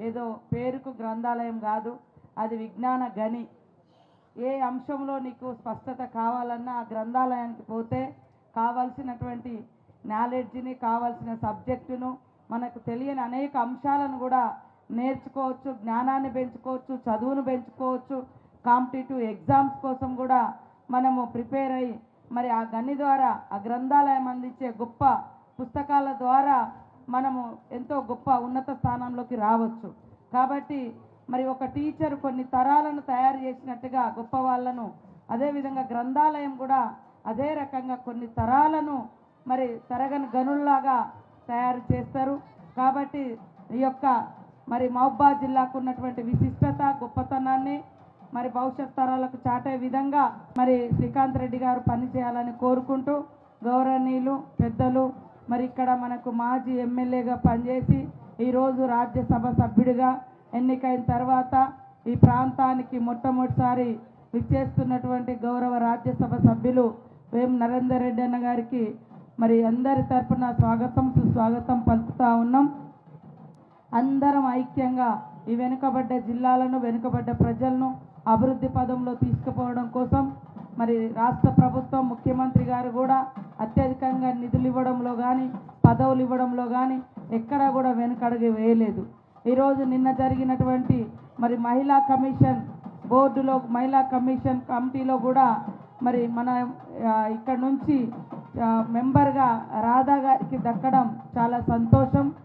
ఏదో పేరుకు గ్రంథాలయం కాదు, అది విజ్ఞాన గని. ఏ అంశంలో నీకు స్పష్టత కావాలన్నా ఆ గ్రంథాలయానికి పోతే కావాల్సినటువంటి నాలెడ్జ్ని, కావాల్సిన సబ్జెక్టును, మనకు తెలియని అనేక అంశాలను కూడా నేర్చుకోవచ్చు, జ్ఞానాన్ని పెంచుకోవచ్చు, చదువును పెంచుకోవచ్చు. కాంపిటేటివ్ ఎగ్జామ్స్ కోసం కూడా మనము ప్రిపేర్ అయ్యి మరి ఆ గని ద్వారా, ఆ గ్రంథాలయం అందించే గొప్ప పుస్తకాల ద్వారా మనము ఎంతో గొప్ప ఉన్నత స్థానంలోకి రావచ్చు. కాబట్టి మరి ఒక టీచర్ కొన్ని తరాలను తయారు చేసినట్టుగా గొప్ప వాళ్ళను, అదేవిధంగా గ్రంథాలయం కూడా అదే రకంగా కొన్ని తరాలను మరి తరగని గనుల్లాగా తయారు చేస్తారు. కాబట్టి ఈ యొక్క మరి మహబూబాబాద్ జిల్లాకు ఉన్నటువంటి విశిష్టత, గొప్పతనాన్ని మరి భవిష్యత్ తరాలకు చాటే విధంగా మరి శ్రీకాంత్ రెడ్డి గారు పనిచేయాలని కోరుకుంటూ, గౌరవనీయులు పెద్దలు మరి ఇక్కడ మనకు మాజీ ఎమ్మెల్యేగా పనిచేసి ఈరోజు రాజ్యసభ సభ్యుడిగా ఎన్నికైన తర్వాత ఈ ప్రాంతానికి మొట్టమొదటిసారి విచ్చేస్తున్నటువంటి గౌరవ రాజ్యసభ సభ్యులు వేం నరేందర్ రెడ్డి అన్న గారికి మరి అందరి తరఫున స్వాగతం సుస్వాగతం పలుకుతా ఉన్నాం. అందరం ఐక్యంగా ఈ వెనుకబడ్డ జిల్లాలను, వెనుకబడ్డ ప్రజలను అభివృద్ధి పదంలో తీసుకుపోవడం కోసం మరి రాష్ట్ర ప్రభుత్వం, ముఖ్యమంత్రి గారు కూడా అత్యధికంగా నిధులు ఇవ్వడంలో కానీ, పదవులు ఇవ్వడంలో కానీ ఎక్కడా కూడా వెనుకడుగు వేయలేదు. ఈరోజు నిన్న జరిగినటువంటి మరి మహిళా కమిషన్ బోర్డులో, మహిళా కమిషన్ కమిటీలో కూడా మరి మన ఇక్కడ నుంచి మెంబర్గా రాధా గారికి దక్కడం చాలా సంతోషం.